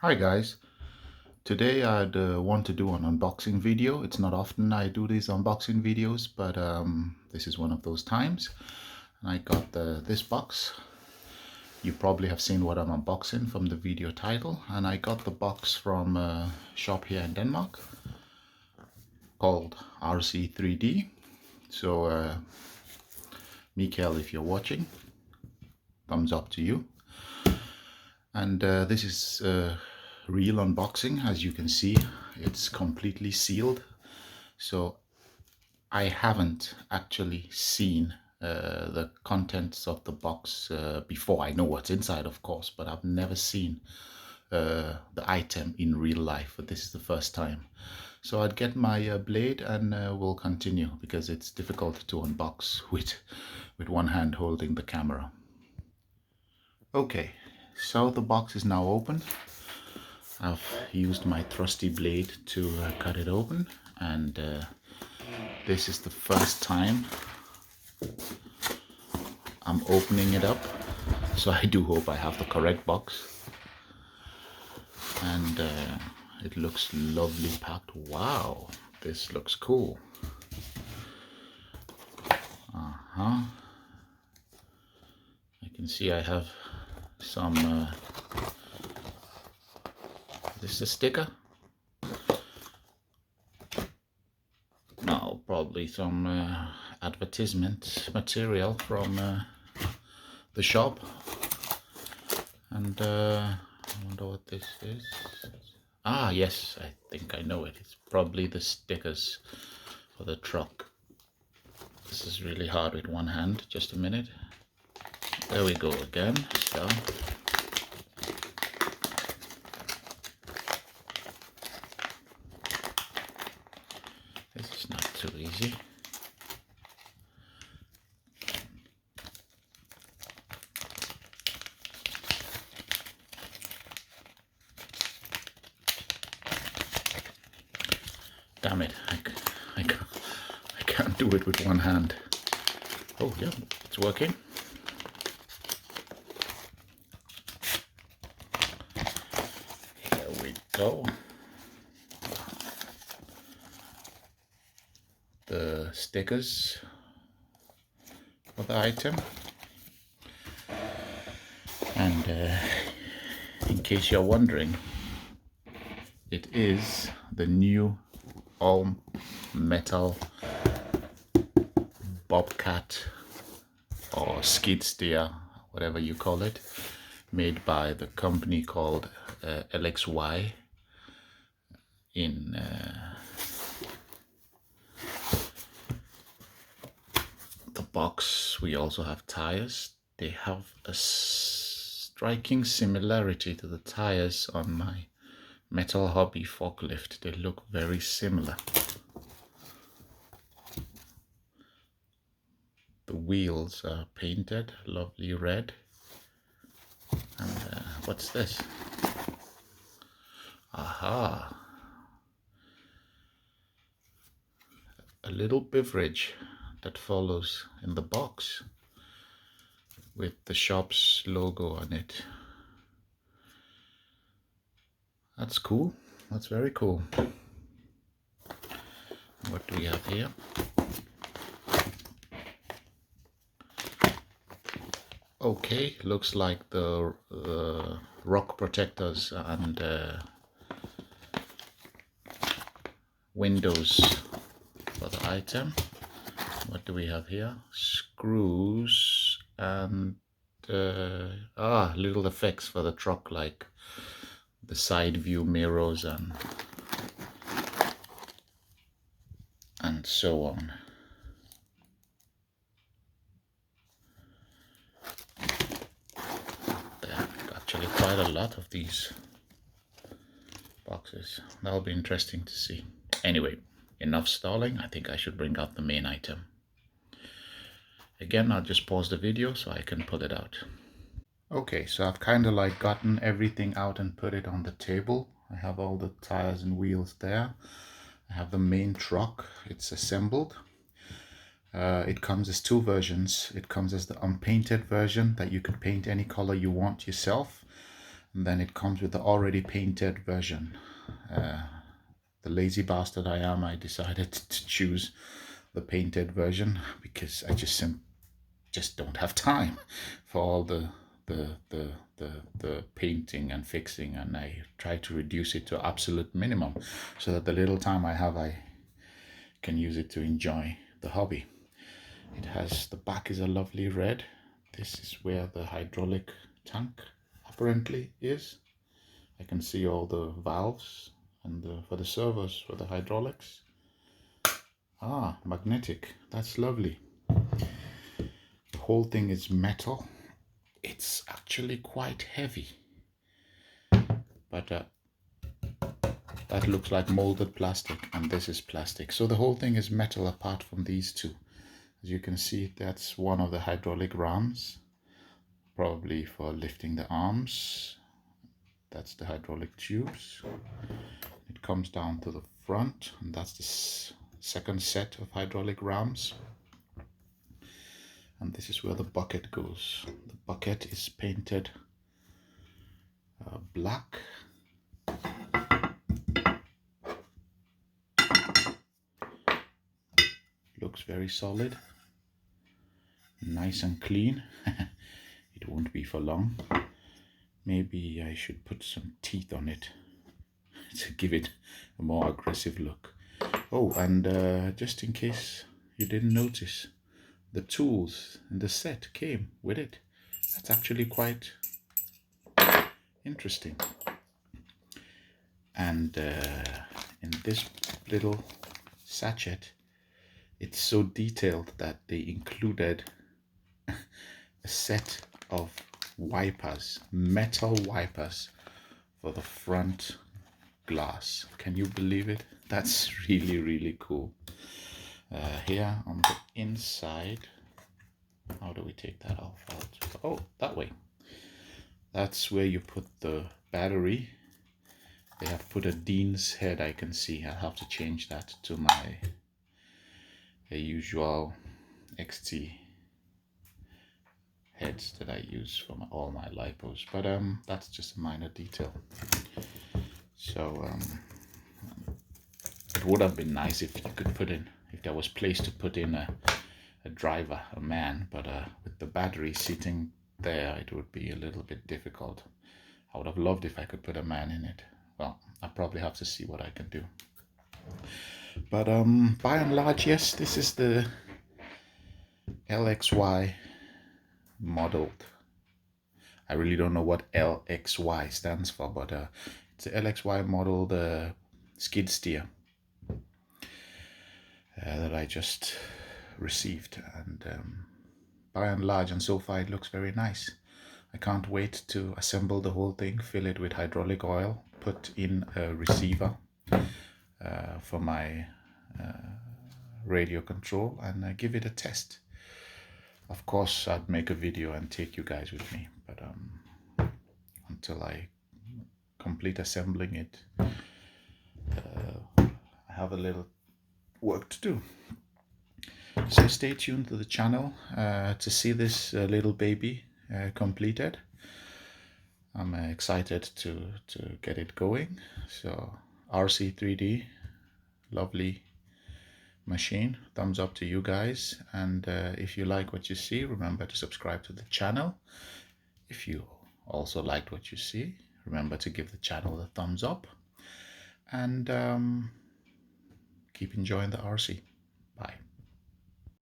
Hi guys, today I'd want to do an unboxing video. It's not often I do these unboxing videos, but this is one of those times. And I got this box. You probably have seen what I'm unboxing from the video title. And I got the box from a shop here in Denmark called RC3D. So Mikael, if you're watching, thumbs up to you. And this is real unboxing. As you can see, it's completely sealed, so I haven't actually seen the contents of the box before. I know what's inside, of course, but I've never seen the item in real life, but this is the first time. So I'd get my blade and we'll continue, because it's difficult to unbox with one hand holding the camera. Okay, so the box is now open. I've used my trusty blade to cut it open, and this is the first time I'm opening it up, so I do hope I have the correct box. And it looks lovely packed. Wow, this looks cool. I can see I have some this is a sticker. No, probably some advertisement material from the shop. And I wonder what this is. Ah, yes, I think I know it. It's probably the stickers for the truck. This is really hard with one hand. Just a minute. There we go again. So this is not too easy. Damn it, I can't do it with one hand. Oh yeah, it's working. Here we go. The stickers for the item. And in case you're wondering, it is the new all metal BobCat or SkidSteer, whatever you call it, made by the company called LXY in the box. We also have tires. They have a striking similarity to the tires on my Metal Hobby forklift. They look very similar. The wheels are painted lovely red. And what's this? Aha! A little beverage that follows in the box with the shop's logo on it. That's cool. That's very cool. What do we have here? Okay, looks like the rock protectors and windows for the item. What do we have here? Screws and little effects for the truck, like the side view mirrors and so on. There are actually quite a lot of these boxes. That'll be interesting to see. Anyway, enough stalling. I think I should bring out the main item. Again, I'll just pause the video so I can pull it out. Okay, so I've kind of like gotten everything out and put it on the table. I have all the tires and wheels there. I have the main truck. It's assembled. It comes as two versions. It comes as the unpainted version that you can paint any color you want yourself. And then it comes with the already painted version. The lazy bastard I am, I decided to choose the painted version because I just don't have time for all the painting and fixing, and I try to reduce it to absolute minimum so that the little time I have I can use it to enjoy the hobby. It has, the back is a lovely red. This is where the hydraulic tank apparently is. I can see all the valves and for the servos for the hydraulics. Ah, magnetic, that's lovely. The whole thing is metal. It's actually quite heavy, but that looks like molded plastic, and this is plastic. So the whole thing is metal apart from these two. As you can see, that's one of the hydraulic rams, probably for lifting the arms. That's the hydraulic tubes. It comes down to the front, and that's the second set of hydraulic rams. And this is where the bucket goes. The bucket is painted black. Looks very solid, nice and clean. It won't be for long. Maybe I should put some teeth on it to give it a more aggressive look. Oh, and just in case you didn't notice, the tools in the set came with it. That's actually quite interesting. And in this little sachet, it's so detailed that they included a set of wipers, metal wipers for the front glass. Can you believe it? That's really, really cool. Here on the inside, how do we take that off? Oh, that way. That's where you put the battery. They have put a Dean's head, I can see. I'll have to change that to my usual XT heads that I use for all my lipos, but that's just a minor detail. So it would have been nice if you could put in, if there was place to put in a driver, a man, but with the battery sitting there, it would be a little bit difficult. I would have loved if I could put a man in it. Well, I probably have to see what I can do. But by and large, yes, this is the LXY modeled. I really don't know what LXY stands for, but it's a LXY modeled SkidSteer that I just received, and by and large and so far it looks very nice. I can't wait to assemble the whole thing, fill it with hydraulic oil, put in a receiver for my radio control, and give it a test. Of course, I'd make a video and take you guys with me, but until I complete assembling it, I have a little work to do. So stay tuned to the channel to see this little baby completed. I'm excited to get it going. So RC3D, lovely machine. Thumbs up to you guys, and if you like what you see, remember to subscribe to the channel. If you also liked what you see, remember to give the channel a thumbs up, and keep enjoying the RC. Bye.